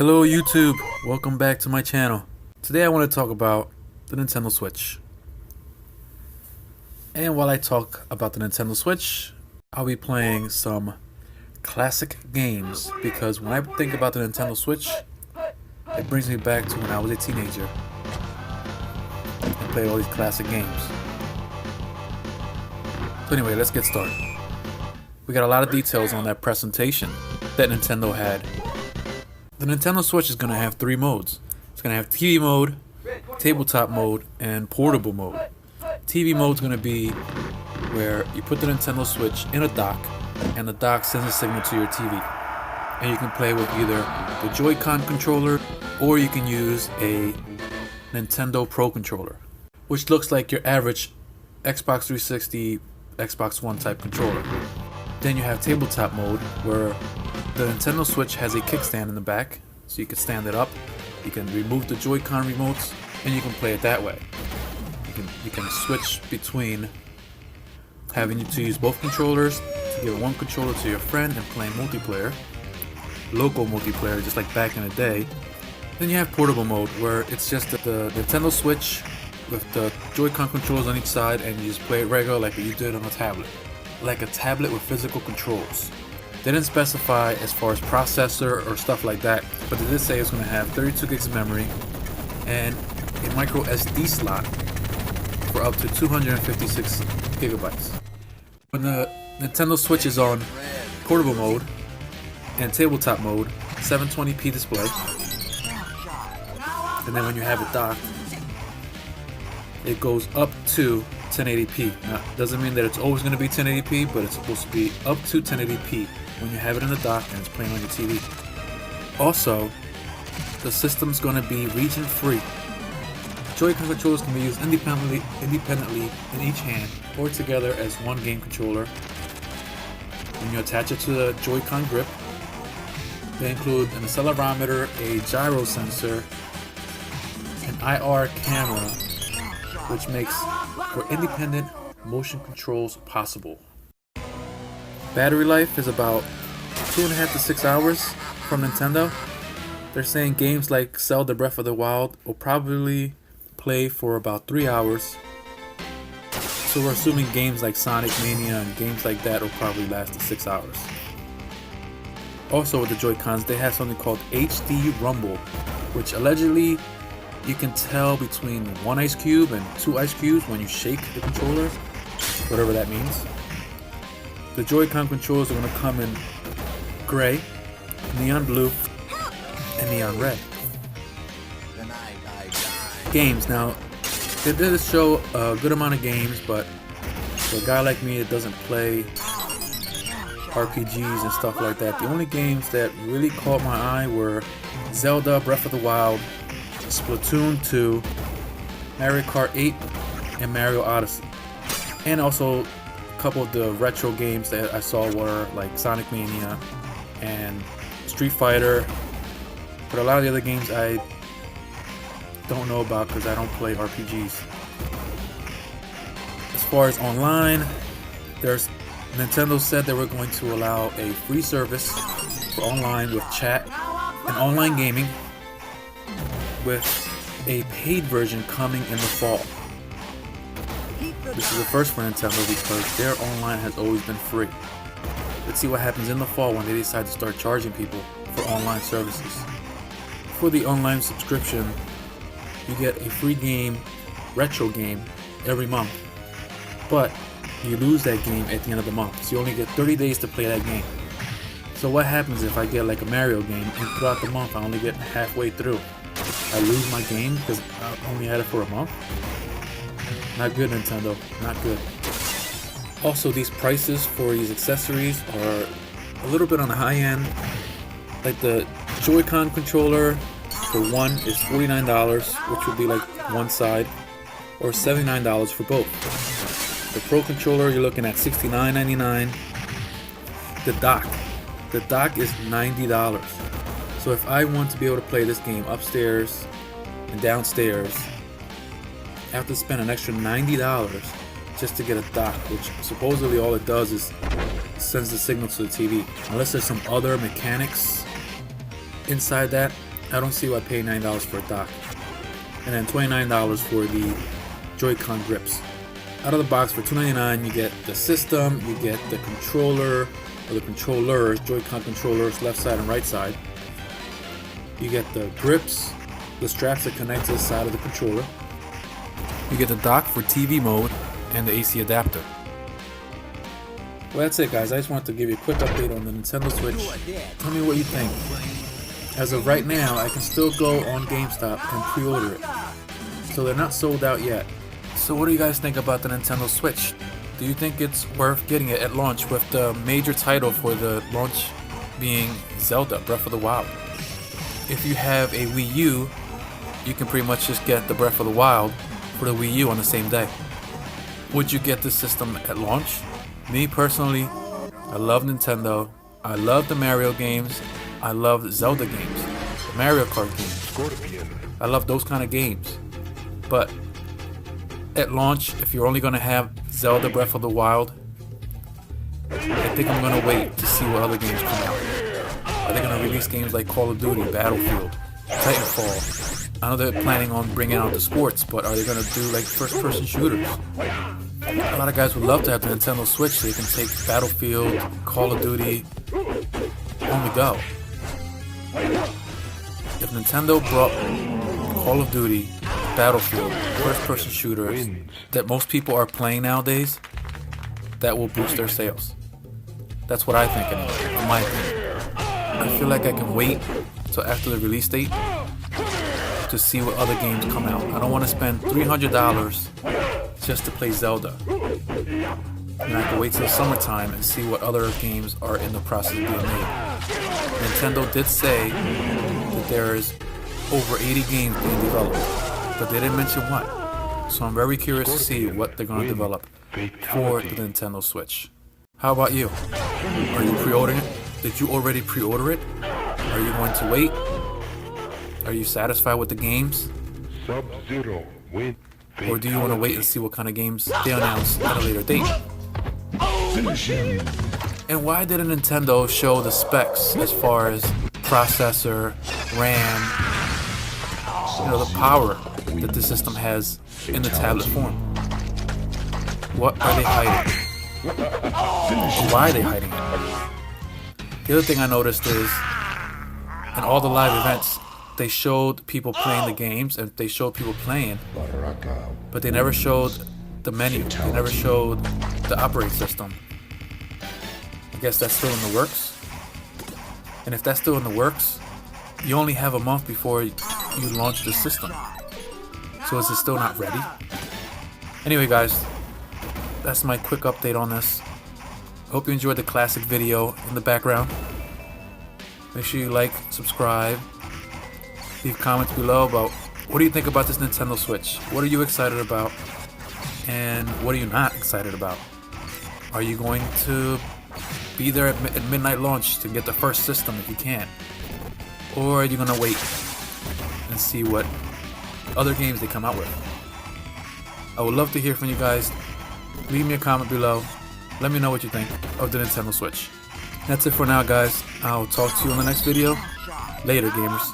Hello YouTube, welcome back to my channel. Today I want to talk about the Nintendo Switch. And while I talk about the Nintendo Switch, I'll be playing some classic games, because when I think about the Nintendo Switch, it brings me back to when I was a teenager and played all these classic games. So anyway, let's get started. We got a lot of details on that presentation that Nintendo had. The Nintendo Switch is going to have three modes. It's going to have TV mode, tabletop mode, and portable mode. TV mode is going to be where you put the Nintendo Switch in a dock, and the dock sends a signal to your TV. And you can play with either the JoyCon controller, or you can use a Nintendo Pro controller, which looks like your average Xbox 360, Xbox One type controller. Then you have tabletop mode, where the Nintendo Switch has a kickstand in the back, so you can stand it up. You can remove the Joy-Con remotes, and you can play it that way. You can switch between having to use both controllers to give one controller to your friend and playing multiplayer, local multiplayer, just like back in the day. Then you have portable mode, where it's just the Nintendo Switch with the Joy-Con controllers on each side, and you just play it regular like you did on a tablet. Like a tablet with physical controls. They didn't specify as far as processor or stuff like that, but they did say it's going to have 32 gigs of memory and a micro SD slot for up to 256 gigabytes. When the Nintendo Switch is on portable mode and tabletop mode, 720p display, and then when you have it docked, it goes up to 1080p. Now, it doesn't mean that it's always going to be 1080p, but it's supposed to be up to 1080p when you have it in the dock and it's playing on your TV. Also, the system's going to be region-free. Joy-Con controllers can be used independently in each hand or together as one game controller. When you attach it to the Joy-Con grip, they include an accelerometer, a gyro sensor, an IR camera, which makes for independent motion controls possible. Battery life is about 2.5 to 6 hours from Nintendo. They're saying games like Zelda Breath of the Wild will probably play for about 3 hours. So we're assuming games like Sonic Mania and games like that will probably last 6 hours. Also with the Joy-Cons, they have something called HD Rumble, which allegedly you can tell between one ice cube and two ice cubes when you shake the controller, whatever that means. The Joy-Con controllers are going to come in gray, neon blue, and neon red. Games. Now, they did show a good amount of games, but for a guy like me that doesn't play RPGs and stuff like that, the only games that really caught my eye were Zelda Breath of the Wild, Splatoon 2, Mario Kart 8, and Mario Odyssey. And also a couple of the retro games that I saw were like Sonic Mania and Street Fighter. But a lot of the other games I don't know about because I don't play RPGs. As far as online, Nintendo said they were going to allow a free service for online with chat and online gaming, with a paid version coming in the fall. This is the first for Nintendo because their online has always been free. Let's see what happens in the fall when they decide to start charging people for online services. For the online subscription, you get a free game, retro game, every month. But you lose that game at the end of the month, so you only get 30 days to play that game. So what happens if I get like a Mario game and throughout the month I only get halfway through? I lose my game because I only had it for a month? Not good, Nintendo. Not good. Also, these prices for these accessories are a little bit on the high end. Like the Joy-Con controller for one is $49, which would be like one side, or $79 for both. The Pro controller, you're looking at $69.99. The dock is $90. So if I want to be able to play this game upstairs and downstairs, I have to spend an extra $90 just to get a dock, which supposedly all it does is sends the signal to the TV. Unless there's some other mechanics inside that, I don't see why pay $9 for a dock. And then $29 for the Joy-Con grips. Out of the box for $2.99 you get the system, you get the controller, or the controllers, Joy-Con controllers, left side and right side. You get the grips, the straps that connect to the side of the controller. You get the dock for TV mode and the AC adapter. Well, that's it guys, I just wanted to give you a quick update on the Nintendo Switch. Tell me what you think. As of right now, I can still go on GameStop and pre-order it. So they're not sold out yet. So what do you guys think about the Nintendo Switch? Do you think it's worth getting it at launch with the major title for the launch being Zelda Breath of the Wild? If you have a Wii U, you can pretty much just get the Breath of the Wild for the Wii U on the same day. Would you get this system at launch? Me personally, I love Nintendo. I love the Mario games. I love the Zelda games, the Mario Kart games. I love those kind of games. But at launch, if you're only going to have Zelda Breath of the Wild, I think I'm going to wait to see what other games come out. Are they going to release games like Call of Duty, Battlefield, Titanfall? I know they're planning on bringing out the sports, but are they going to do like first-person shooters? A lot of guys would love to have the Nintendo Switch so they can take Battlefield, Call of Duty on the go. If Nintendo brought Call of Duty, Battlefield, first-person shooters that most people are playing nowadays, that will boost their sales. That's what I think anyway, in my opinion. I feel like I can wait till after the release date to see what other games come out. I don't want to spend $300 just to play Zelda. And I have to wait till summertime and see what other games are in the process of being made. Nintendo did say that there's over 80 games being developed, but they didn't mention what. So I'm very curious to see what they're going to develop for the Nintendo Switch. How about you? Are you pre-ordering it? Did you already pre-order it? Are you going to wait? Are you satisfied with the games? Or do you want to wait and see what kind of games they announce at a later date? And why didn't Nintendo show the specs as far as processor, RAM, the power that the system has in the tablet form? What are they hiding? Why are they hiding it? The other thing I noticed is in all the live events, they showed people playing the games and they showed people playing, but they never showed the menu. They never showed the operating system. I guess that's still in the works. And if that's still in the works, you only have a month before you launch the system. So is it still not ready? Anyway guys, that's my quick update on this. Hope you enjoyed the classic video in the background. Make sure you like, subscribe, leave comments below about what do you think about this Nintendo Switch? What are you excited about? And what are you not excited about? Are you going to be there at midnight launch to get the first system if you can? Or are you going to wait and see what other games they come out with? I would love to hear from you guys. Leave me a comment below. Let me know what you think of the Nintendo Switch. That's it for now guys. I'll talk to you in the next video. Later gamers.